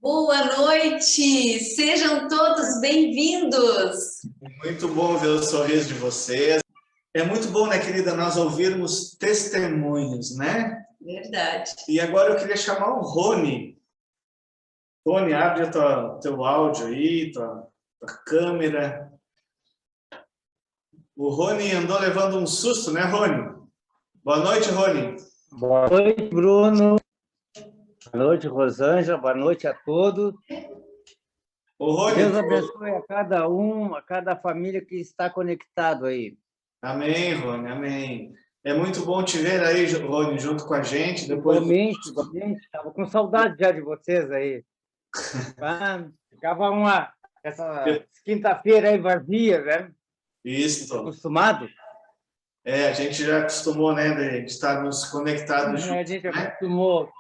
Boa noite, sejam todos bem-vindos. Muito bom ver o sorriso de vocês. É muito bom, né, querida, nós ouvirmos testemunhos, né? Verdade. E agora eu queria chamar o Rony. Rony, abre o teu áudio aí, tua câmera. O Rony andou levando um susto, né, Rony? Boa noite, Rony. Boa noite, Bruno. Boa noite, Rosângela. Boa noite a todos. O Rony, Deus abençoe a cada um, a cada família que está conectado aí. Amém, Rony, amém. É muito bom te ver aí, Rony, junto com a gente. Depois... Igualmente. Estava com saudade já de vocês aí. Ficava essa quinta-feira aí vazia, né? Isso. Acostumado? A gente já acostumou, né, de estarmos conectados juntos. A gente acostumou.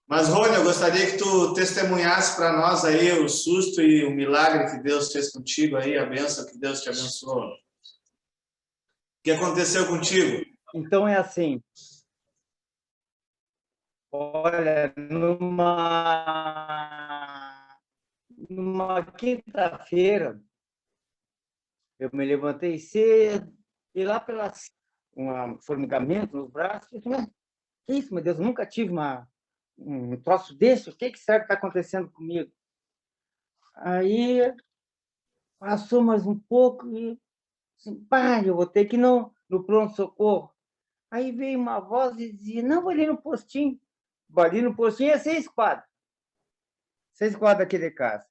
Mas, Rony, eu gostaria que tu testemunhasse para nós aí o susto e o milagre que Deus fez contigo aí, a bênção que Deus te abençoou. O que aconteceu contigo? Então, é assim. Olha, numa quinta-feira, eu me levantei cedo e lá pelas um formigamento nos braços, eu disse, mas que isso, meu Deus, eu nunca tive um troço desse, o que será que está acontecendo comigo? Aí passou mais um pouco e assim, eu vou ter que ir no pronto-socorro. Aí veio uma voz e dizia, não, vou ali no postinho. Ali no postinho é 6 quadras. 6 quadras aqui de casa.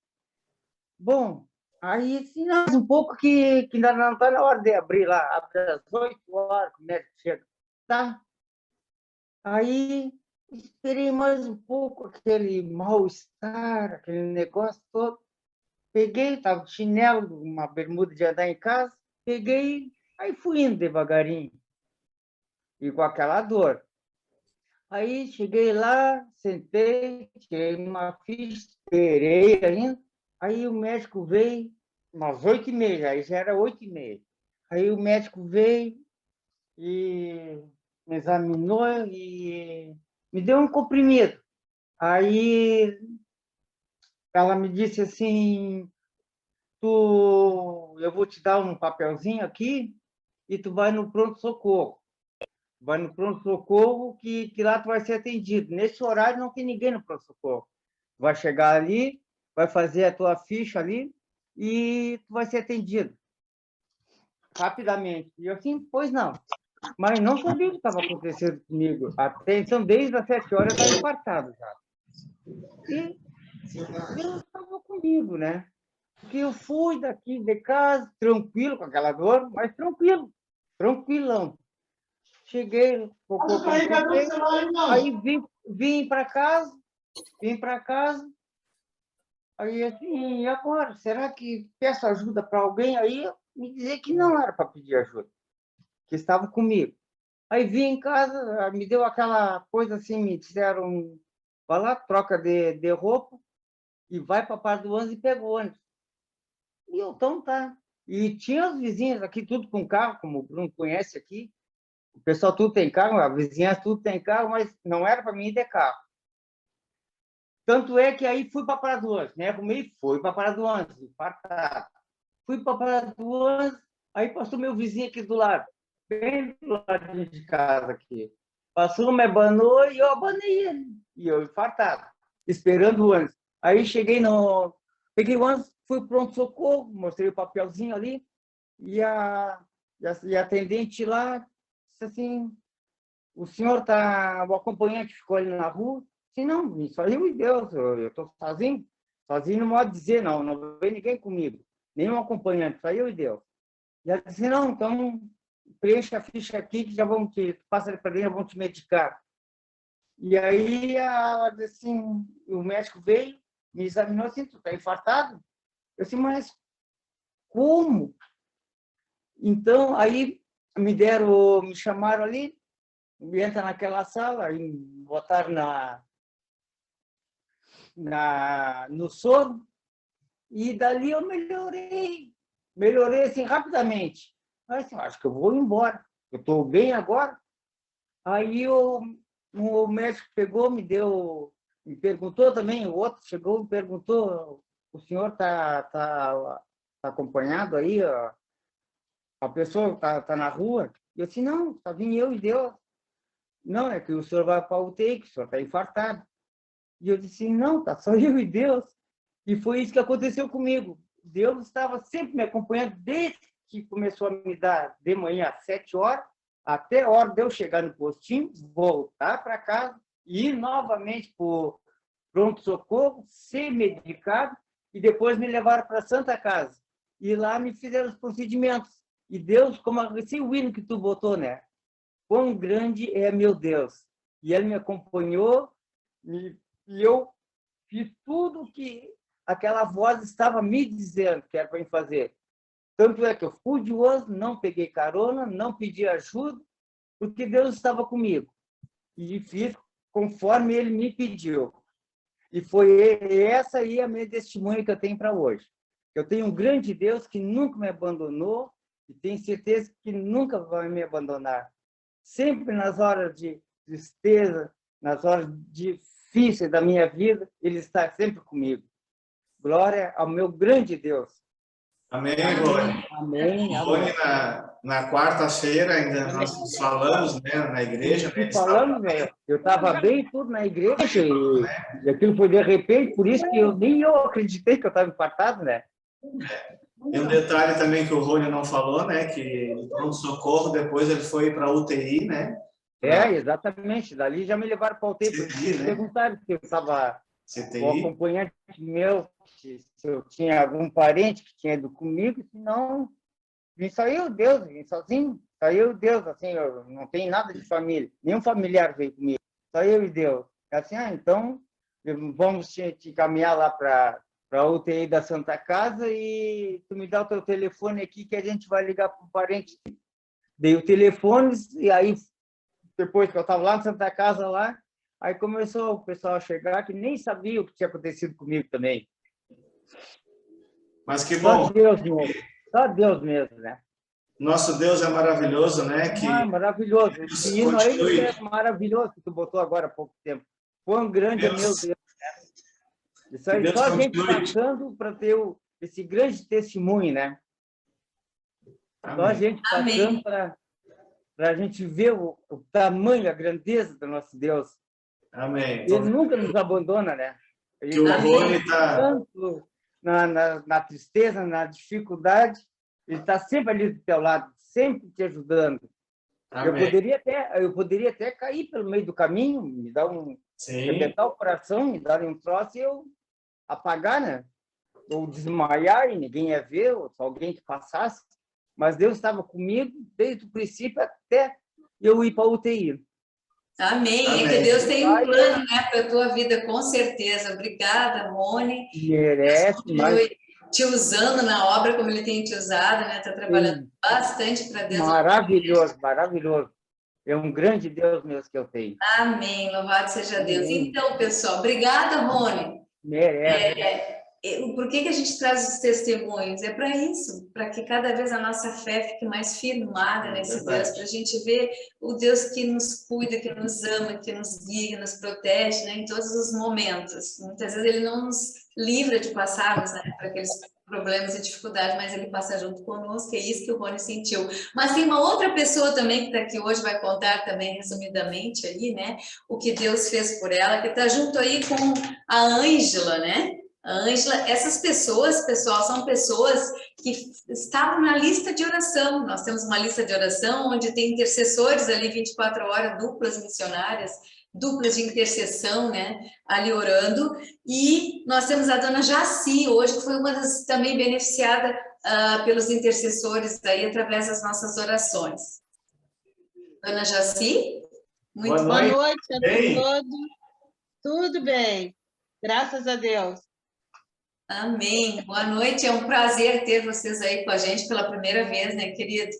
Bom, aí, assim, um pouco que ainda não está na hora de abrir lá. Abre às 8 horas, o médico chega. Tá? Aí, esperei mais um pouco, aquele mal-estar, aquele negócio todo. Peguei, estava de chinelo, uma bermuda de andar em casa. Peguei, aí fui indo devagarinho. E com aquela dor. Aí, cheguei lá, sentei, tirei uma ficha, esperei ainda. Aí o médico veio, umas 8h30, aí já era 8h30. Aí o médico veio e me examinou e me deu um comprimido. Aí ela me disse assim, eu vou te dar um papelzinho aqui e tu vai no pronto-socorro. Vai no pronto-socorro que lá tu vai ser atendido. Nesse horário não tem ninguém no pronto-socorro. Vai chegar ali, vai fazer a tua ficha ali e tu vai ser atendido rapidamente. E eu assim, pois não. Mas não sabia o que estava acontecendo comigo. Até então, desde as 7 horas, eu estava infartado já. E Deus estava comigo, né? Porque eu fui daqui de casa, tranquilo, com aquela dor, mas tranquilo, tranquilão. Cheguei, aí vim para casa, aí assim, e agora? Será que peço ajuda para alguém? Aí me dizer que não era para pedir ajuda, que estava comigo. Aí vim em casa, me deu aquela coisa assim, me disseram, vai lá, troca de roupa e vai para Parduans e pega o ônibus. E eu, então tá. E tinha os vizinhos aqui, tudo com carro, como o Bruno conhece aqui. O pessoal tudo tem carro, a vizinhança tudo tem carro, mas não era para mim ir de carro. Tanto é que aí fui para Paraduans, né? Arrumei, fui para Paraduans, infartado. Fui para Paraduans, aí passou meu vizinho aqui do lado, bem do lado de casa aqui. Passou, me abanou e eu abanei ele. E eu infartado, esperando o ônibus. Aí cheguei peguei o ônibus, fui pronto-socorro, mostrei o papelzinho ali, e a atendente lá disse assim, o senhor o acompanhante ficou ali na rua? Sim, não, isso aí me Deus, eu estou sozinho no modo de dizer, não vem ninguém comigo, nenhum acompanhante, só eu e Deus. E ela disse, não, então preencha a ficha aqui que já vamos passa ali para dentro, vão te medicar. E aí ela disse assim, o médico veio, me examinou assim, tu está infartado? Eu disse, mas como? Então, aí me chamaram ali, entra naquela sala, e botaram no soro, e dali eu melhorei assim rapidamente. Mas assim, acho que eu vou embora, eu estou bem agora. Aí o médico pegou, me deu me perguntou também, o outro chegou e me perguntou, o senhor tá acompanhado aí, ó, a pessoa tá na rua? E eu disse, não, só vim eu e Deus. Não, é que o senhor vai para a UTI, que o senhor está infartado. E eu disse, não, tá só eu e Deus. E foi isso que aconteceu comigo. Deus estava sempre me acompanhando desde que começou a me dar de manhã às 7 horas, até a hora de eu chegar no postinho, voltar para casa, ir novamente para o pronto-socorro, ser medicado, e depois me levaram para a Santa Casa. E lá me fizeram os procedimentos. E Deus, como esse hino que tu botou, né? Quão grande é meu Deus. E ele me acompanhou, e eu fiz tudo que aquela voz estava me dizendo que era para eu fazer. Tanto é que eu fui de osso, não peguei carona, não pedi ajuda, porque Deus estava comigo. E fiz conforme ele me pediu. E foi essa aí a minha testemunha que eu tenho para hoje. Eu tenho um grande Deus que nunca me abandonou e tenho certeza que nunca vai me abandonar. Sempre nas horas de tristeza, nas horas difíceis da minha vida, ele está sempre comigo. Glória ao meu grande Deus. Amém, Rony. Amém. Rony, na quarta-feira, ainda nós falamos, né, na igreja. Né, falando, velho, eu estava bem tudo na igreja e aquilo foi de repente, por isso que nem eu acreditei que eu estava infartado, né? E um detalhe também que o Rony não falou, né, que no pronto-socorro, depois ele foi para a UTI, né? Exatamente. Dali já me levaram para a UTI. CTI, né? Perguntaram se eu estava CTI. O acompanhante meu, se eu tinha algum parente que tinha ido comigo, se não, vim só eu, Deus, vim sozinho, só eu e Deus, assim, eu não tenho nada de família, nenhum familiar veio comigo, só eu e Deus. Assim, então, vamos te encaminhar lá para a UTI da Santa Casa e tu me dá o teu telefone aqui que a gente vai ligar para um parente. Dei o telefone e aí, depois que eu estava lá na Santa Casa, lá, aí começou o pessoal a chegar que nem sabia o que tinha acontecido comigo também. Mas que bom. Só Deus mesmo, só Deus mesmo, né? Nosso Deus é maravilhoso, né? Que maravilhoso. Esse hino aí é maravilhoso que tu botou agora há pouco tempo. Quão grande é meu Deus, né? Isso aí, só a gente passando para ter esse grande testemunho, né? Amém. Só a gente passando para a gente ver o tamanho, a grandeza do nosso Deus. Amém. Ele nunca nos abandona, né? Que o Rony está... Tanto na tristeza, na dificuldade, ele está sempre ali do teu lado, sempre te ajudando. Amém. Eu poderia até cair pelo meio do caminho, me dar arrebentar o coração, me dar um troço e eu apagar, né? Ou desmaiar e ninguém ia ver, ou só alguém que passasse. Mas Deus estava comigo desde o princípio até eu ir para a UTI. Amém. Amém. É que Deus tem um plano, né, para a tua vida, com certeza. Obrigada, Rony. Merece, mas... te usando na obra como ele tem te usado, né? Está trabalhando bastante para Deus. Maravilhoso, maravilhoso. É um grande Deus mesmo que eu tenho. Amém. Louvado seja Deus. Então, pessoal, obrigada, Rony. Merece. Por que a gente traz os testemunhos? É para isso, para que cada vez a nossa fé fique mais firmada nesse Deus, para a gente ver o Deus que nos cuida, que nos ama, que nos guia, nos protege, né, em todos os momentos. Muitas vezes ele não nos livra de passarmos, né, por aqueles problemas e dificuldades, mas ele passa junto conosco, é isso que o Rony sentiu. Mas tem uma outra pessoa também que está aqui hoje, vai contar também resumidamente ali, né, o que Deus fez por ela, que está junto aí com a Ângela, né? Ângela, essas pessoas, pessoal, são pessoas que estavam na lista de oração. Nós temos uma lista de oração onde tem intercessores ali 24 horas, duplas missionárias, duplas de intercessão, né, ali orando. E nós temos a dona Jaci hoje, que foi uma das também beneficiada pelos intercessores aí através das nossas orações. Dona Jaci? Muito boa noite a todos. Tudo bem, graças a Deus. Amém. Boa noite. É um prazer ter vocês aí com a gente pela primeira vez, né, querido?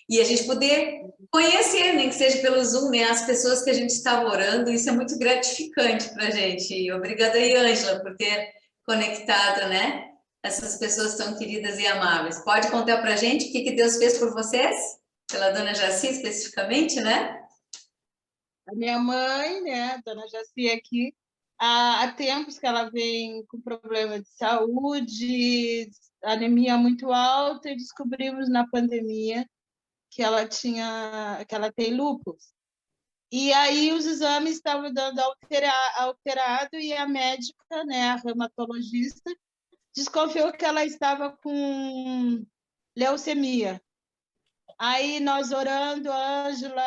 E a gente poder conhecer, nem que seja pelo Zoom, né, as pessoas que a gente estava orando. Isso é muito gratificante para a gente. E obrigada aí, Ângela, por ter conectado, né, essas pessoas tão queridas e amáveis. Pode contar para a gente o que Deus fez por vocês? Pela dona Jaci, especificamente, né? A minha mãe, né, a dona Jaci aqui, há tempos que ela vem com problema de saúde, anemia muito alta, e descobrimos na pandemia que ela tem lúpus. E aí os exames estavam dando alterado e a médica, né, a reumatologista, desconfiou que ela estava com leucemia. Aí nós orando, a Ângela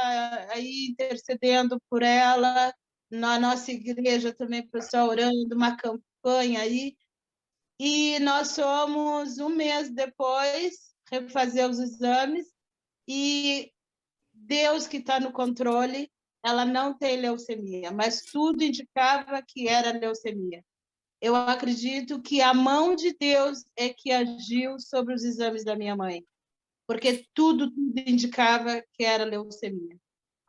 aí intercedendo por ela, na nossa igreja também, o pessoal orando, uma campanha aí. E nós fomos um mês depois refazer os exames e Deus que está no controle, ela não tem leucemia, mas tudo indicava que era leucemia. Eu acredito que a mão de Deus é que agiu sobre os exames da minha mãe, porque tudo indicava que era leucemia.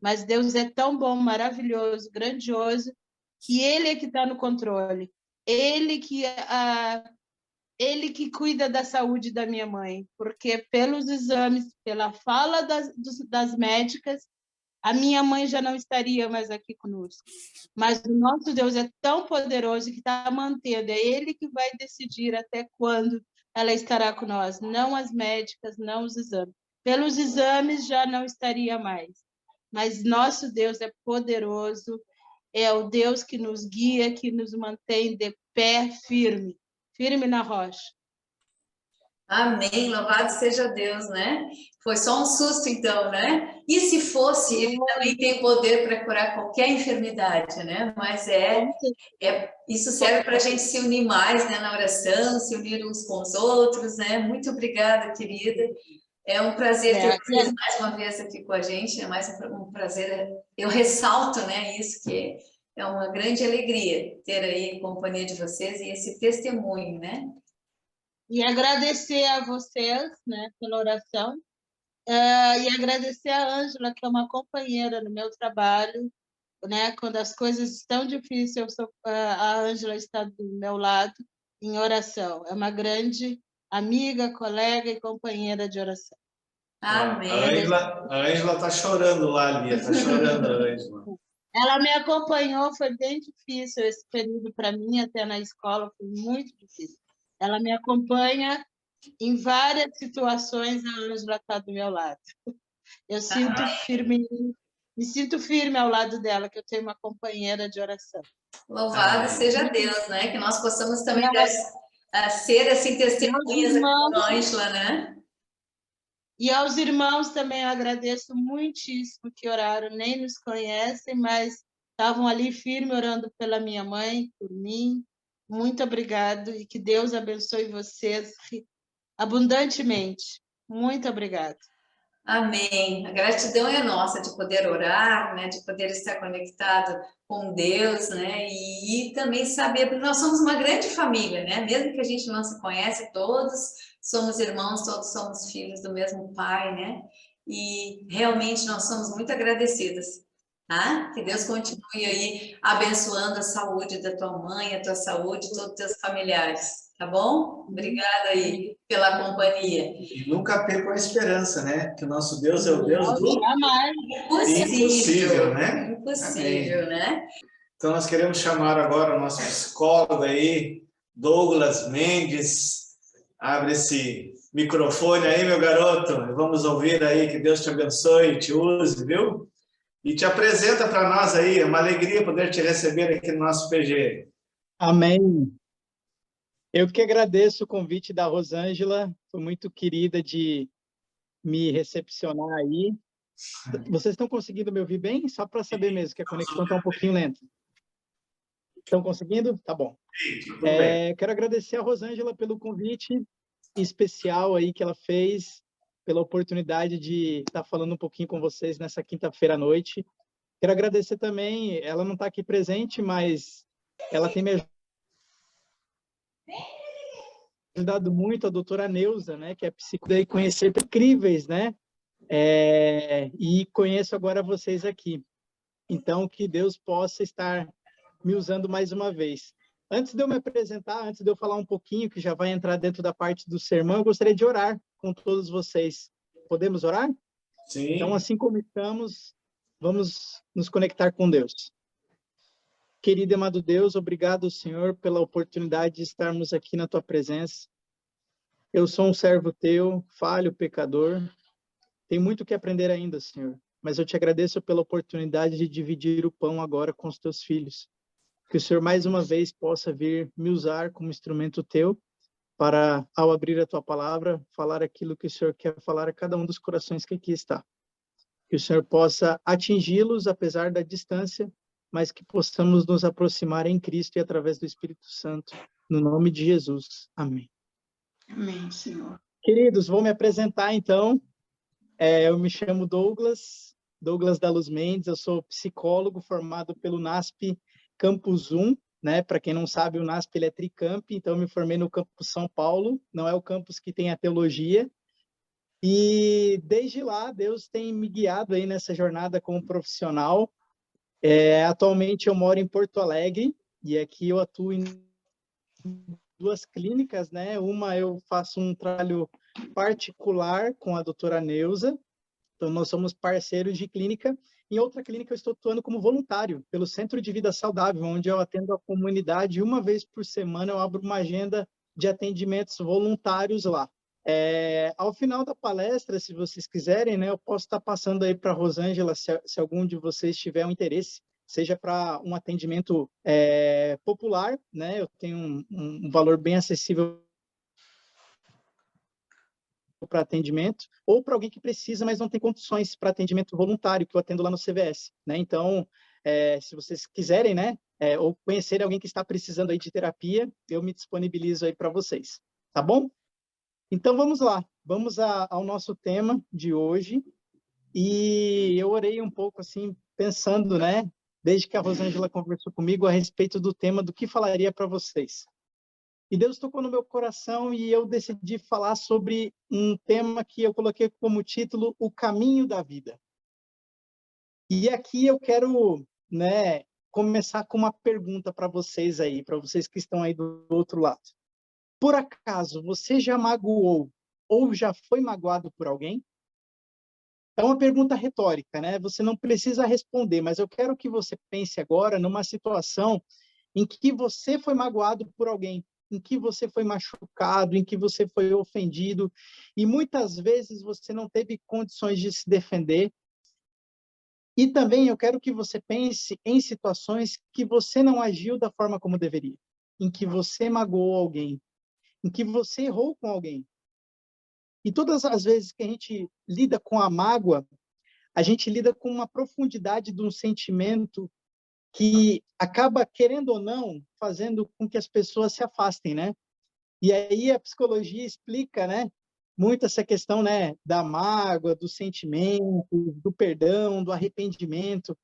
Mas Deus é tão bom, maravilhoso, grandioso, que Ele é que está no controle. Ele que cuida da saúde da minha mãe, porque pelos exames, pela fala das médicas, a minha mãe já não estaria mais aqui conosco. Mas o nosso Deus é tão poderoso que está mantendo, é Ele que vai decidir até quando ela estará com nós, não as médicas, não os exames. Pelos exames já não estaria mais. Mas nosso Deus é poderoso, é o Deus que nos guia, que nos mantém de pé firme, firme na rocha. Amém, louvado seja Deus, né? Foi só um susto, então, né? E se fosse, ele também tem poder para curar qualquer enfermidade, né? Mas isso serve para a gente se unir mais, né, na oração, se unir uns com os outros, né? Muito obrigada, querida. É um prazer ter vocês mais uma vez aqui com a gente, é mais um prazer. Eu ressalto, né, isso que é uma grande alegria ter aí a companhia de vocês e esse testemunho, né? E agradecer a vocês, né, pela oração, e agradecer a Ângela, que é uma companheira no meu trabalho, né, quando as coisas estão difíceis, a Ângela está do meu lado em oração. É uma grande amiga, colega e companheira de oração. Amém. A Ângela está chorando lá, Lia, está chorando a Ângela. Ela me acompanhou, foi bem difícil esse período para mim, até na escola, foi muito difícil. Ela me acompanha em várias situações, a Ângela está do meu lado. Eu me sinto firme ao lado dela, que eu tenho uma companheira de oração. Louvado seja Deus, né? Que nós possamos também ser assim testemunhas com a Ângela, né? E aos irmãos também eu agradeço muitíssimo que oraram, nem nos conhecem, mas estavam ali firme orando pela minha mãe, por mim. Muito obrigado e que Deus abençoe vocês abundantemente. Muito obrigado. Amém. A gratidão é nossa de poder orar, né? De poder estar conectado com Deus, né? E também saber, porque nós somos uma grande família, né? Mesmo que a gente não se conhece, todos somos irmãos, todos somos filhos do mesmo Pai, né? E realmente nós somos muito agradecidas, tá? Que Deus continue aí abençoando a saúde da tua mãe, a tua saúde, todos os teus familiares. Tá bom? Obrigada aí pela companhia. E nunca percam a esperança, né? Que o nosso Deus é o Deus do impossível, né? Impossível, né? Então, nós queremos chamar agora o nosso psicólogo aí, Douglas Mendes. Abre esse microfone aí, meu garoto. Vamos ouvir aí, que Deus te abençoe e te use, viu? E te apresenta para nós aí. É uma alegria poder te receber aqui no nosso PG. Amém. Eu que agradeço o convite da Rosângela, foi muito querida de me recepcionar aí. Vocês estão conseguindo me ouvir bem? Só para saber mesmo, que a conexão está um pouquinho lenta. Estão conseguindo? Tá bom. Quero agradecer a Rosângela pelo convite especial aí que ela fez, pela oportunidade de estar falando um pouquinho com vocês nessa quinta-feira à noite. Quero agradecer também, ela não está aqui presente, mas ela tem me ajudado muito, a doutora Neuza, né, que é psicóloga, e conhecer incríveis, né? E conheço agora vocês aqui. Então, que Deus possa estar me usando mais uma vez. Antes de eu me apresentar, antes de eu falar um pouquinho, que já vai entrar dentro da parte do sermão, eu gostaria de orar com todos vocês. Podemos orar? Sim. Então, assim como estamos, vamos nos conectar com Deus. Querido e amado Deus, obrigado, Senhor, pela oportunidade de estarmos aqui na Tua presença. Eu sou um servo Teu, falho, pecador. Tenho muito que aprender ainda, Senhor, mas eu te agradeço pela oportunidade de dividir o pão agora com os Teus filhos. Que o Senhor mais uma vez possa vir me usar como instrumento Teu para, ao abrir a Tua palavra, falar aquilo que o Senhor quer falar a cada um dos corações que aqui está. Que o Senhor possa atingi-los apesar da distância, mas que possamos nos aproximar em Cristo e através do Espírito Santo. No nome de Jesus. Amém. Amém, Senhor. Queridos, vou me apresentar então. Eu me chamo Douglas da Luz Mendes, eu sou psicólogo formado pelo NASP Campus 1, né? Para quem não sabe, o NASP ele é Tricamp, então eu me formei no Campus São Paulo, não é o campus que tem a teologia. E desde lá, Deus tem me guiado aí nessa jornada como profissional. Atualmente eu moro em Porto Alegre e aqui eu atuo em 2 clínicas, né? Uma eu faço um trabalho particular com a doutora Neuza, então nós somos parceiros de clínica. Em outra clínica eu estou atuando como voluntário pelo Centro de Vida Saudável, onde eu atendo a comunidade. Uma vez por semana eu abro uma agenda de atendimentos voluntários lá. Ao final da palestra, se vocês quiserem, né, eu posso estar passando aí para a Rosângela, se algum de vocês tiver um interesse, seja para um atendimento popular, né, eu tenho um valor bem acessível para atendimento, ou para alguém que precisa, mas não tem condições para atendimento voluntário, que eu atendo lá no CVS, né? Então, se vocês quiserem, né, ou conhecerem alguém que está precisando aí de terapia, eu me disponibilizo aí para vocês, tá bom? Então, vamos lá, vamos ao nosso tema de hoje, e eu orei um pouco, assim, pensando, né, desde que a Rosângela conversou comigo a respeito do tema do que falaria para vocês. E Deus tocou no meu coração e eu decidi falar sobre um tema que eu coloquei como título, O Caminho da Vida. E aqui eu quero, né, começar com uma pergunta para vocês aí, para vocês que estão aí do outro lado. Por acaso, você já magoou ou já foi magoado por alguém? É uma pergunta retórica, né? Você não precisa responder, mas eu quero que você pense agora numa situação em que você foi magoado por alguém, em que você foi machucado, em que você foi ofendido, e muitas vezes você não teve condições de se defender. E também eu quero que você pense em situações que você não agiu da forma como deveria, em que você magoou alguém, em que você errou com alguém. E todas as vezes que a gente lida com a mágoa, a gente lida com uma profundidade de um sentimento que acaba, querendo ou não, fazendo com que as pessoas se afastem, né? E aí a psicologia explica, né, muito essa questão, né, da mágoa, do sentimento, do perdão, do arrependimento.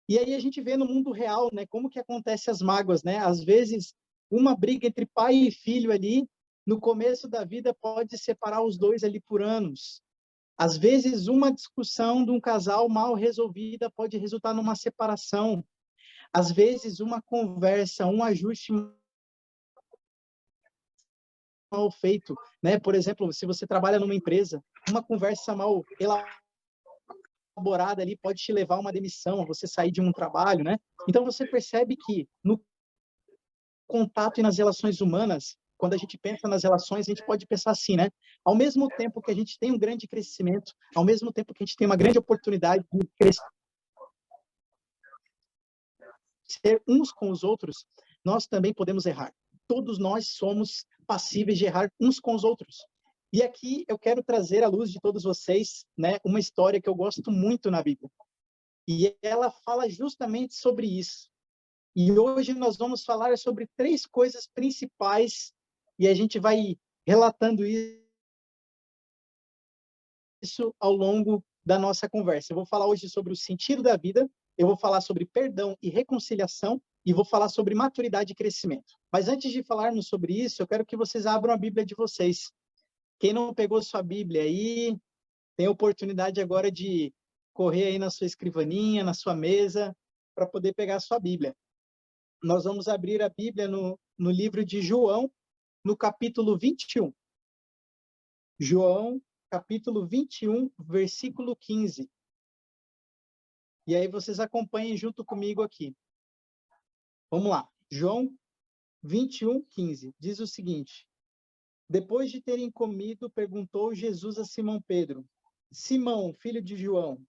E aí a gente vê no mundo real, né, como que acontece as mágoas, né? Às vezes, uma briga entre pai e filho ali, no começo da vida, pode separar os dois ali por anos. Às vezes, uma discussão de um casal mal resolvida pode resultar numa separação. Às vezes, uma conversa, um ajuste mal feito, né? Por exemplo, se você trabalha numa empresa, uma conversa mal elaborada ali pode te levar a uma demissão, a você sair de um trabalho, né? Então, você percebe que no contato e nas relações humanas, quando a gente pensa nas relações, a gente pode pensar assim, né? Ao mesmo tempo que a gente tem um grande crescimento, ao mesmo tempo que a gente tem uma grande oportunidade de crescer uns com os outros, nós também podemos errar. Todos nós somos passíveis de errar uns com os outros. E aqui eu quero trazer à luz de todos vocês, né, uma história que eu gosto muito na Bíblia. E ela fala justamente sobre isso. E hoje nós vamos falar sobre 3 coisas principais e a gente vai relatando isso ao longo da nossa conversa. Eu vou falar hoje sobre o sentido da vida, eu vou falar sobre perdão e reconciliação e vou falar sobre maturidade e crescimento. Mas antes de falarmos sobre isso, eu quero que vocês abram a Bíblia de vocês. Quem não pegou sua Bíblia aí, tem a oportunidade agora de correr aí na sua escrivaninha, na sua mesa, para poder pegar a sua Bíblia. Nós vamos abrir a Bíblia no livro de João, no capítulo 21. João, capítulo 21, versículo 15. E aí vocês acompanhem junto comigo aqui. Vamos lá. João 21:15 diz o seguinte: depois de terem comido, perguntou Jesus a Simão Pedro: Simão, filho de João,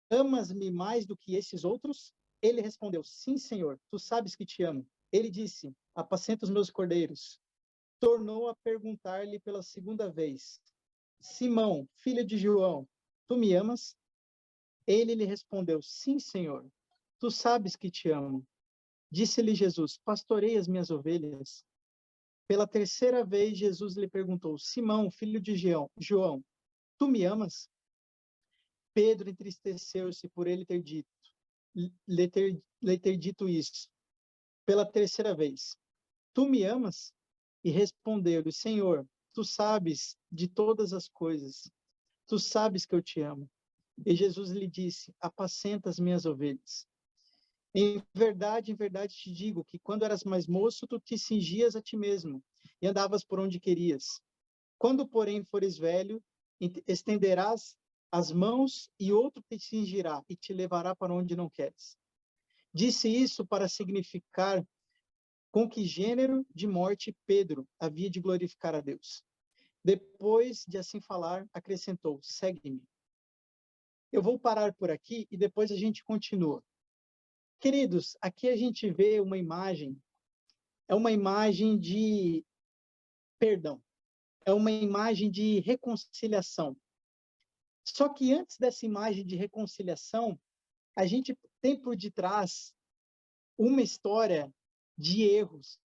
amas-me mais do que esses outros? Ele respondeu: sim, Senhor, tu sabes que te amo. Ele disse: apacenta os meus cordeiros. Tornou a perguntar-lhe pela segunda vez: Simão, filho de João, tu me amas? Ele lhe respondeu: sim, Senhor, tu sabes que te amo. Disse-lhe Jesus: pastorei as minhas ovelhas. Pela terceira vez, Jesus lhe perguntou: Simão, filho de João, tu me amas? Pedro entristeceu-se por ele ter dito, lhe ter dito isso. Pela terceira vez: tu me amas? E respondeu-lhe: Senhor, tu sabes de todas as coisas. Tu sabes que eu te amo. E Jesus lhe disse: apacenta as minhas ovelhas. Em verdade te digo que quando eras mais moço, tu te cingias a ti mesmo e andavas por onde querias. Quando, porém, fores velho, estenderás as mãos e outro te cingirá e te levará para onde não queres. Disse isso para significar com que gênero de morte Pedro havia de glorificar a Deus. Depois de assim falar, acrescentou: segue-me. Eu vou parar por aqui e depois a gente continua. Queridos, aqui a gente vê uma imagem, é uma imagem de perdão, é uma imagem de reconciliação. Só que antes dessa imagem de reconciliação, a gente tem por detrás uma história de erros,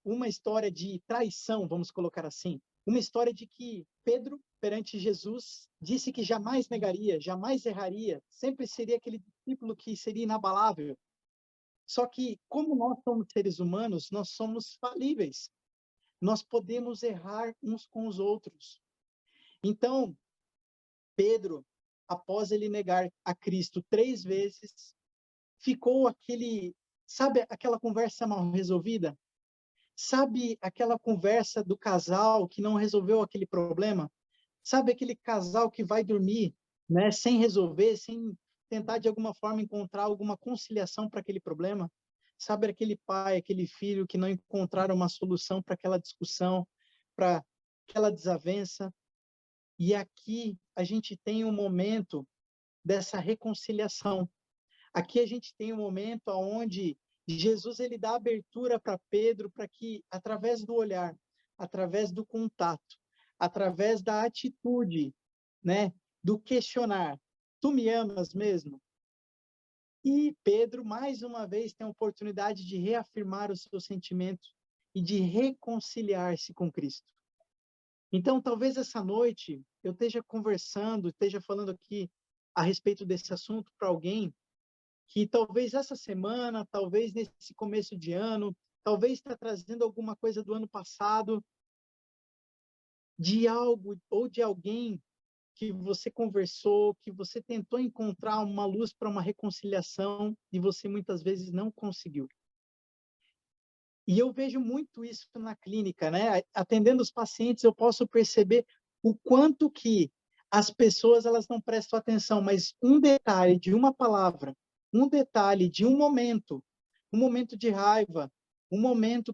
uma história de traição, vamos colocar assim, uma história de que Pedro, perante Jesus, disse que jamais negaria, jamais erraria, sempre seria aquele discípulo que seria inabalável. Só que, como nós somos seres humanos, nós somos falíveis. Nós podemos errar uns com os outros. Então, Pedro, após ele negar a Cristo 3 vezes, ficou sabe aquela conversa mal resolvida? Sabe aquela conversa do casal que não resolveu aquele problema? Sabe aquele casal que vai dormir, né, sem resolver, sem tentar de alguma forma encontrar alguma conciliação para aquele problema? Sabe aquele pai, aquele filho que não encontraram uma solução para aquela discussão, para aquela desavença? E aqui a gente tem um momento dessa reconciliação. Aqui a gente tem um momento onde Jesus ele dá abertura para Pedro para que, através do olhar, através do contato, através da atitude, né, do questionar, tu me amas mesmo? E Pedro, mais uma vez, tem a oportunidade de reafirmar o seu sentimento e de reconciliar-se com Cristo. Então, talvez essa noite eu esteja conversando, esteja falando aqui a respeito desse assunto para alguém que talvez essa semana, talvez nesse começo de ano, talvez está trazendo alguma coisa do ano passado, de algo ou de alguém que você conversou, que você tentou encontrar uma luz para uma reconciliação e você muitas vezes não conseguiu. E eu vejo muito isso na clínica, né? Atendendo os pacientes, eu posso perceber o quanto que as pessoas elas não prestam atenção, mas um detalhe de uma palavra, um detalhe de um momento de raiva, um momento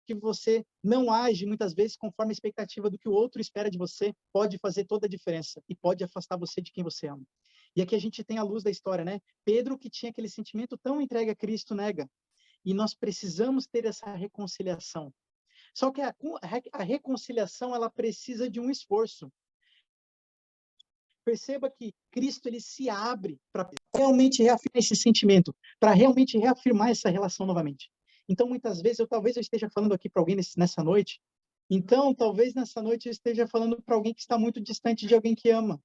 que você não age muitas vezes conforme a expectativa do que o outro espera de você, pode fazer toda a diferença e pode afastar você de quem você ama. E aqui a gente tem a luz da história, né? Pedro, que tinha aquele sentimento tão entregue a Cristo, nega. E nós precisamos ter essa reconciliação. Só que a reconciliação, ela precisa de um esforço. Perceba que Cristo, ele se abre para realmente reafirmar esse sentimento, para realmente reafirmar essa relação novamente. Então, muitas vezes, talvez eu esteja falando aqui para alguém nessa noite, então, talvez nessa noite eu esteja falando para alguém que está muito distante de alguém que ama.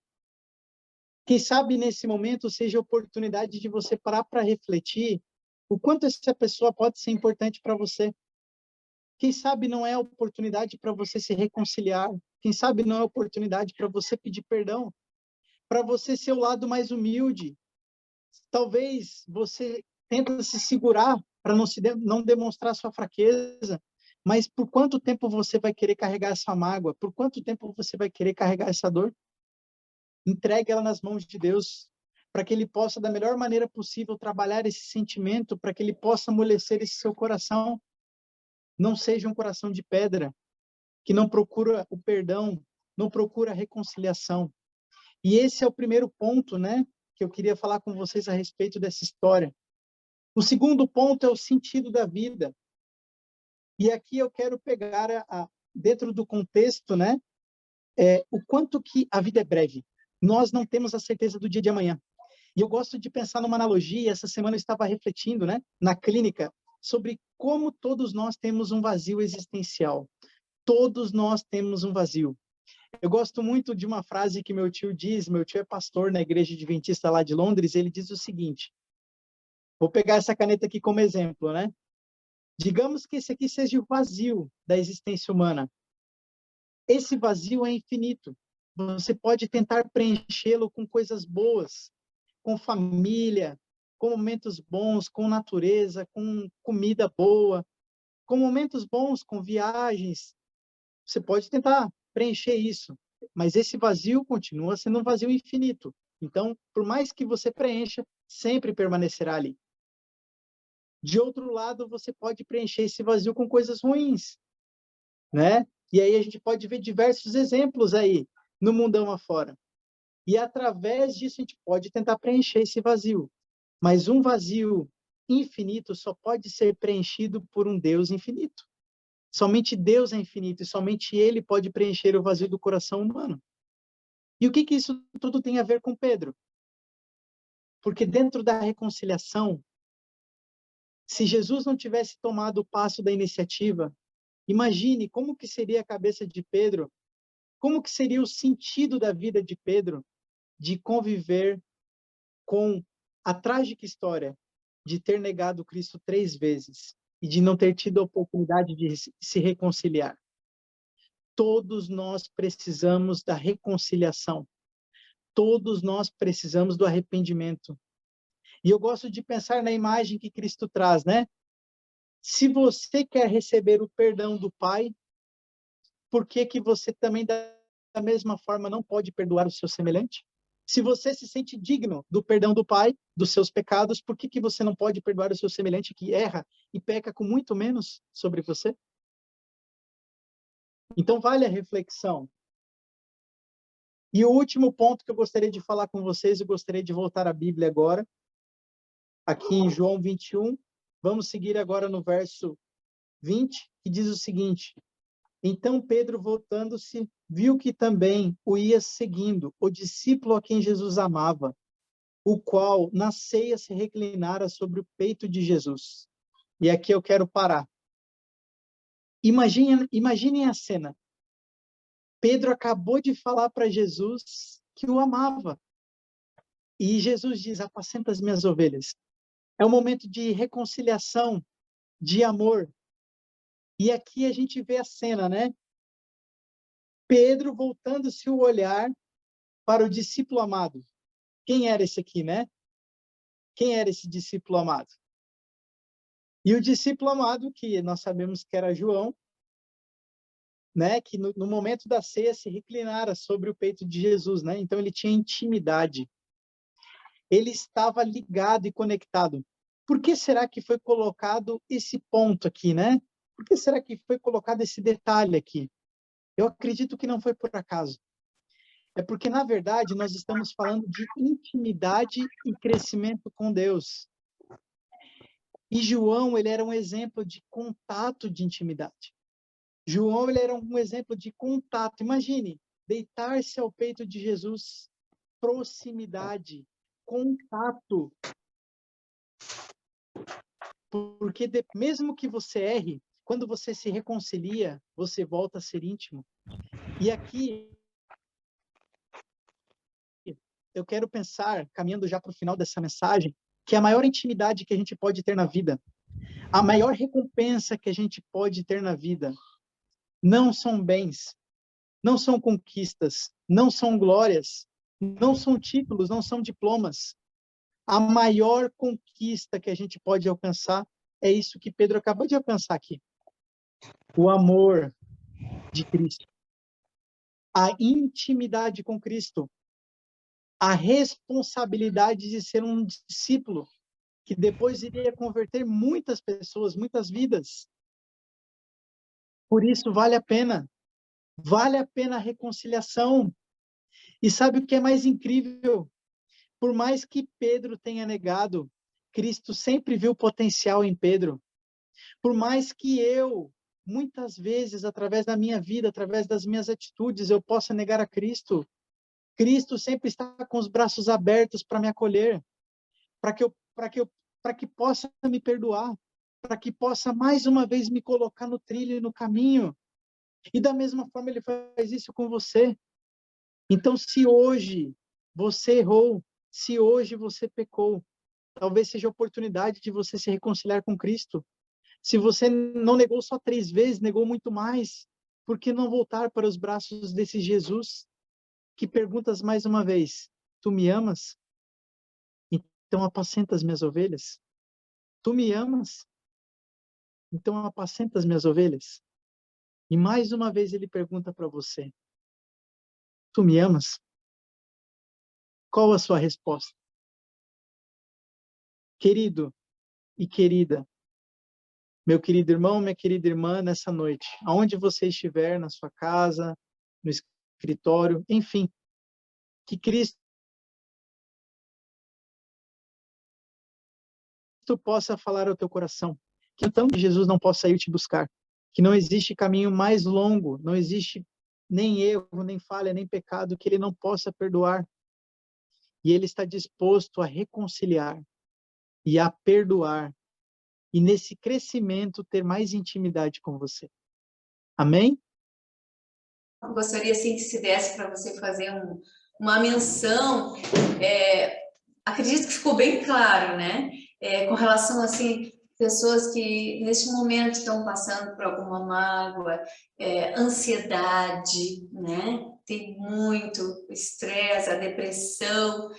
Quem sabe nesse momento seja a oportunidade de você parar para refletir o quanto essa pessoa pode ser importante para você. Quem sabe não é a oportunidade para você se reconciliar. Quem sabe não é a oportunidade para você pedir perdão. Para você ser o lado mais humilde. Talvez você tenta se segurar para não demonstrar sua fraqueza. Mas por quanto tempo você vai querer carregar essa mágoa? Por quanto tempo você vai querer carregar essa dor? Entregue ela nas mãos de Deus, para que Ele possa, da melhor maneira possível, trabalhar esse sentimento, para que Ele possa amolecer esse seu coração. Não seja um coração de pedra, que não procura o perdão, não procura a reconciliação. E esse é o primeiro ponto, né, que eu queria falar com vocês a respeito dessa história. O segundo ponto é o sentido da vida. E aqui eu quero pegar, dentro do contexto, né, o quanto que a vida é breve. Nós não temos a certeza do dia de amanhã. E eu gosto de pensar numa analogia. Essa semana eu estava refletindo, né, na clínica, sobre como todos nós temos um vazio existencial. Todos nós temos um vazio. Eu gosto muito de uma frase que meu tio diz. Meu tio é pastor na igreja adventista lá de Londres. Ele diz o seguinte, vou pegar essa caneta aqui como exemplo, né? Digamos que esse aqui seja o vazio da existência humana. Esse vazio é infinito. Você pode tentar preenchê-lo com coisas boas, com família, com momentos bons, com natureza, com comida boa, com momentos bons, com viagens. Você pode tentar preencher isso, mas esse vazio continua sendo um vazio infinito. Então, por mais que você preencha, sempre permanecerá ali. De outro lado, você pode preencher esse vazio com coisas ruins, né? E aí a gente pode ver diversos exemplos aí no mundão afora. E através disso a gente pode tentar preencher esse vazio. Mas um vazio infinito só pode ser preenchido por um Deus infinito. Somente Deus é infinito e somente Ele pode preencher o vazio do coração humano. E o que isso tudo tem a ver com Pedro? Porque dentro da reconciliação, se Jesus não tivesse tomado o passo da iniciativa, imagine como que seria a cabeça de Pedro, como que seria o sentido da vida de Pedro de conviver com a trágica história de ter negado Cristo 3 vezes e de não ter tido a oportunidade de se reconciliar. Todos nós precisamos da reconciliação. Todos nós precisamos do arrependimento. E eu gosto de pensar na imagem que Cristo traz, né? Se você quer receber o perdão do Pai, por que que você também, da mesma forma, não pode perdoar o seu semelhante? Se você se sente digno do perdão do Pai, dos seus pecados, por que que você não pode perdoar o seu semelhante que erra e peca com muito menos sobre você? Então, vale a reflexão. E o último ponto que eu gostaria de falar com vocês, eu gostaria de voltar à Bíblia agora, aqui em João 21. Vamos seguir agora no verso 20, que diz o seguinte: então Pedro, voltando-se, viu que também o ia seguindo o discípulo a quem Jesus amava, o qual na ceia se reclinara sobre o peito de Jesus. E aqui eu quero parar. Imaginem a cena. Pedro acabou de falar para Jesus que o amava. E Jesus diz: apacenta as minhas ovelhas. É um momento de reconciliação, de amor. E aqui a gente vê a cena, né? Pedro voltando-se o olhar para o discípulo amado. Quem era esse aqui, né? Quem era esse discípulo amado? E o discípulo amado, que nós sabemos que era João, né? Que no momento da ceia se reclinara sobre o peito de Jesus, né? Então ele tinha intimidade. Ele estava ligado e conectado. Por que será que foi colocado esse ponto aqui, né? Por que será que foi colocado esse detalhe aqui? Eu acredito que não foi por acaso. É porque, na verdade, nós estamos falando de intimidade e crescimento com Deus. E João, ele era um exemplo de contato de intimidade. João, ele era um exemplo de contato. Imagine, deitar-se ao peito de Jesus, proximidade, contato. Porque mesmo que você erre, quando você se reconcilia, você volta a ser íntimo. E aqui eu quero pensar, caminhando já para o final dessa mensagem, que a maior intimidade que a gente pode ter na vida, a maior recompensa que a gente pode ter na vida, não são bens, não são conquistas, não são glórias, não são títulos, não são diplomas. A maior conquista que a gente pode alcançar é isso que Pedro acabou de alcançar aqui. o amor de Cristo, a intimidade com Cristo, a responsabilidade de ser um discípulo que depois iria converter muitas pessoas, muitas vidas. Por isso vale a pena a reconciliação. E sabe o que é mais incrível? Por mais que Pedro tenha negado, Cristo sempre viu potencial em Pedro. Por mais que eu, muitas vezes, através da minha vida, através das minhas atitudes, eu possa negar a Cristo, Cristo sempre está com os braços abertos para me acolher, para que possa me perdoar, para que possa mais uma vez me colocar no trilho e no caminho. E da mesma forma ele faz isso com você. Então, se hoje você errou, se hoje você pecou, talvez seja a oportunidade de você se reconciliar com Cristo. Se você não negou só 3 vezes, negou muito mais, por que não voltar para os braços desse Jesus que perguntas mais uma vez: tu me amas? Então apacenta as minhas ovelhas? Tu me amas? Então apacenta as minhas ovelhas? E mais uma vez ele pergunta para você: tu me amas? Qual a sua resposta? Querido e querida, meu querido irmão, minha querida irmã, nessa noite, aonde você estiver, na sua casa, no escritório, enfim, que Cristo possa falar ao teu coração, que então Jesus não possa ir te buscar, que não existe caminho mais longo, não existe nem erro, nem falha, nem pecado que ele não possa perdoar. E ele está disposto a reconciliar e a perdoar, e nesse crescimento ter mais intimidade com você. Amém? Eu gostaria assim que se desse para você fazer uma menção, acredito que ficou bem claro, né? Com relação assim, pessoas que neste momento estão passando por alguma mágoa, ansiedade, né? Tem muito estresse, a depressão.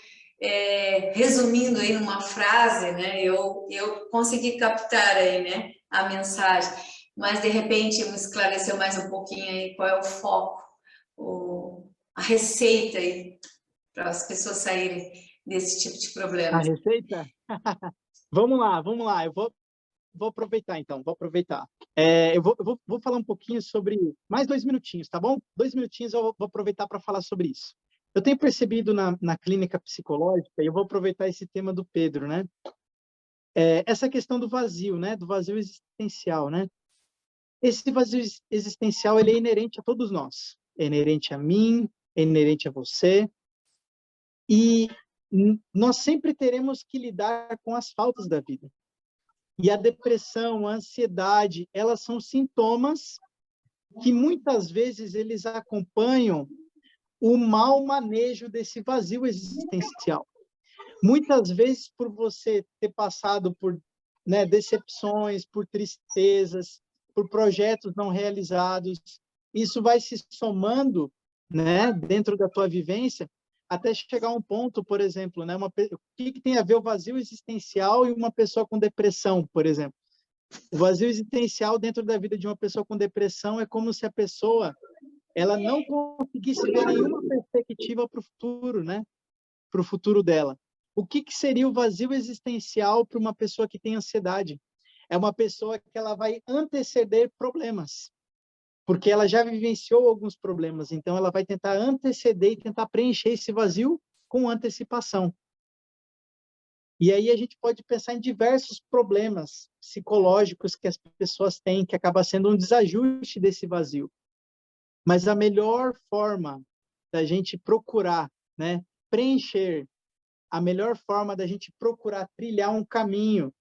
Resumindo aí numa frase, né? Eu consegui captar aí, né? A mensagem. Mas, de repente, me esclareceu mais um pouquinho aí qual é o foco, a receita aí para as pessoas saírem desse tipo de A problema. receita? Vamos lá. Eu vou aproveitar, então. Eu vou falar um pouquinho sobre... Mais 2 minutinhos, tá bom? 2 minutinhos eu vou aproveitar para falar sobre isso. Eu tenho percebido na clínica psicológica, e eu vou aproveitar esse tema do Pedro, né? Essa questão do vazio, né? Do vazio existencial, né? Esse vazio existencial, ele é inerente a todos nós. É inerente a mim, é inerente a você. E nós sempre teremos que lidar com as faltas da vida. E a depressão, a ansiedade, elas são sintomas que muitas vezes eles acompanham o mau manejo desse vazio existencial. Muitas vezes por você ter passado por, né, decepções, por tristezas, por projetos não realizados, isso vai se somando, né, dentro da tua vivência, até chegar a um ponto, por exemplo, né, o que tem a ver o vazio existencial e uma pessoa com depressão, por exemplo? O vazio existencial dentro da vida de uma pessoa com depressão é como se a pessoa ela não conseguisse ver nenhuma perspectiva para o futuro, né? Para o futuro dela. O que seria o vazio existencial para uma pessoa que tem ansiedade? É uma pessoa que ela vai anteceder problemas, porque ela já vivenciou alguns problemas, então ela vai tentar anteceder e tentar preencher esse vazio com antecipação. E aí a gente pode pensar em diversos problemas psicológicos que as pessoas têm, que acaba sendo um desajuste desse vazio. Mas a melhor forma da gente procurar, né, preencher, a melhor forma da gente procurar trilhar um caminho,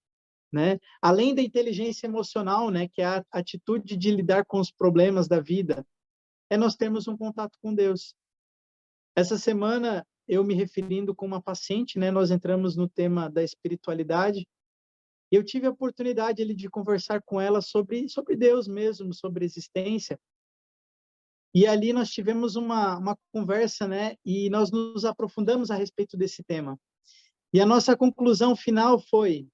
né, além da inteligência emocional, né, que é a atitude de lidar com os problemas da vida, é nós termos um contato com Deus. Essa semana, eu me referindo com uma paciente, né, nós entramos no tema da espiritualidade, e eu tive a oportunidade ali, de conversar com ela sobre Deus mesmo, sobre a existência. E ali nós tivemos uma conversa, né? E nós nos aprofundamos a respeito desse tema. E a nossa conclusão final foi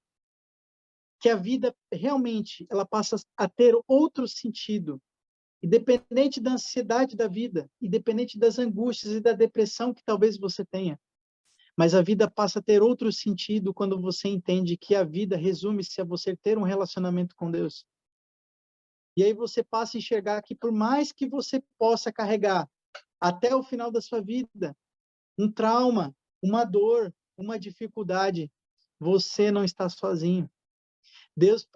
que a vida realmente ela passa a ter outro sentido, independente da ansiedade da vida, independente das angústias e da depressão que talvez você tenha. Mas a vida passa a ter outro sentido quando você entende que a vida resume-se a você ter um relacionamento com Deus. E aí você passa a enxergar que por mais que você possa carregar até o final da sua vida um trauma, uma dor, uma dificuldade, você não está sozinho. Deus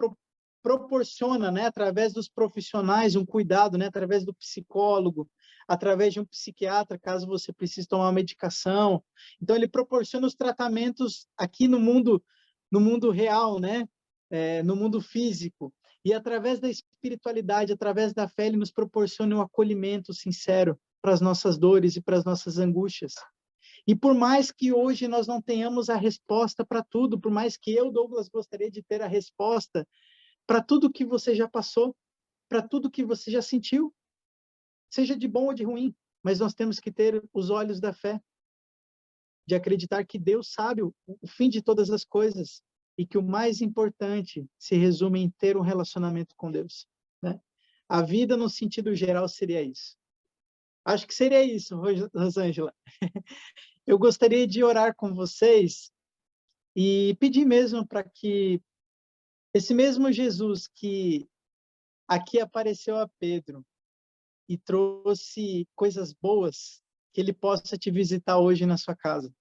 proporciona, né, através dos profissionais, um cuidado, né, através do psicólogo, através de um psiquiatra, caso você precise tomar uma medicação. Então, ele proporciona os tratamentos aqui no mundo real, né, no mundo físico. E através da espiritualidade, através da fé, ele nos proporciona um acolhimento sincero para as nossas dores e para as nossas angústias. E por mais que hoje nós não tenhamos a resposta para tudo, por mais que eu, Douglas, gostaria de ter a resposta para tudo que você já passou, para tudo que você já sentiu, seja de bom ou de ruim, mas nós temos que ter os olhos da fé, de acreditar que Deus sabe o fim de todas as coisas e que o mais importante se resume em ter um relacionamento com Deus, né? A vida, no sentido geral, seria isso. Acho que seria isso, Rosângela. Eu gostaria de orar com vocês e pedir mesmo para que esse mesmo Jesus que aqui apareceu a Pedro e trouxe coisas boas, que ele possa te visitar hoje na sua casa.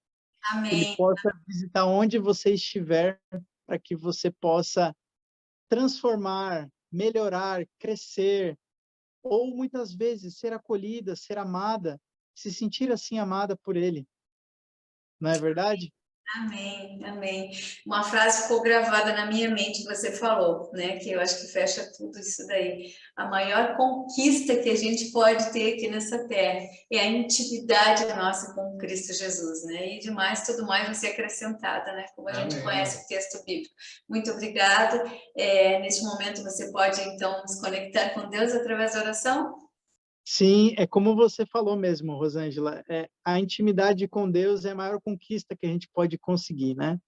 Que ele Amém. possa visitar onde você estiver, para que você possa transformar, melhorar, crescer, ou muitas vezes ser acolhida, ser amada, se sentir assim amada por ele. Não é verdade? Amém, amém. Uma frase ficou gravada na minha mente que você falou, né? Que eu acho que fecha tudo isso daí. A maior conquista que a gente pode ter aqui nessa terra é a intimidade nossa com Cristo Jesus, né? E demais, tudo mais vai ser acrescentada, né? Como a gente Amém. conhece o texto bíblico. Muito obrigado. Neste momento você pode, então, nos conectar com Deus através da oração? Sim, é como você falou mesmo, Rosângela. A intimidade com Deus é a maior conquista que a gente pode conseguir, né?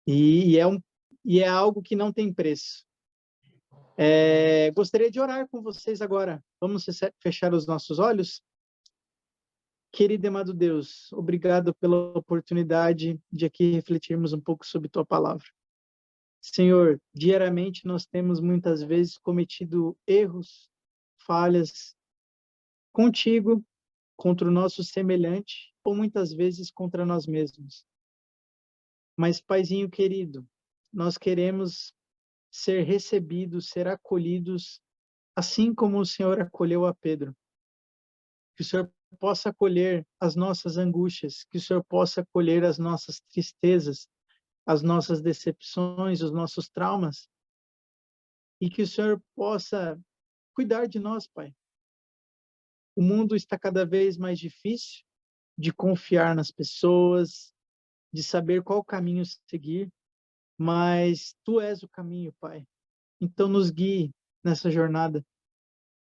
E é algo que não tem preço. Gostaria de orar com vocês agora. Vamos fechar os nossos olhos? Querido e amado Deus, obrigado pela oportunidade de aqui refletirmos um pouco sobre Tua palavra. Senhor, diariamente nós temos muitas vezes cometido erros, falhas contigo, contra o nosso semelhante, ou muitas vezes contra nós mesmos. Mas, Paizinho querido, nós queremos ser recebidos, ser acolhidos, assim como o Senhor acolheu a Pedro. Que o Senhor possa acolher as nossas angústias, que o Senhor possa acolher as nossas tristezas, as nossas decepções, os nossos traumas, e que o Senhor possa cuidar de nós, Pai. O mundo está cada vez mais difícil de confiar nas pessoas, de saber qual caminho seguir, mas Tu és o caminho, Pai. Então nos guie nessa jornada.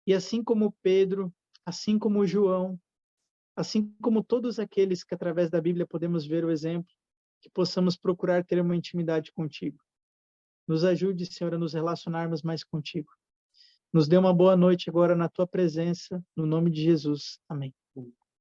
E assim como Pedro, assim como João, assim como todos aqueles que através da Bíblia podemos ver o exemplo, que possamos procurar ter uma intimidade contigo. Nos ajude, Senhor, a nos relacionarmos mais contigo. Nos dê uma boa noite agora na Tua presença, no nome de Jesus. Amém.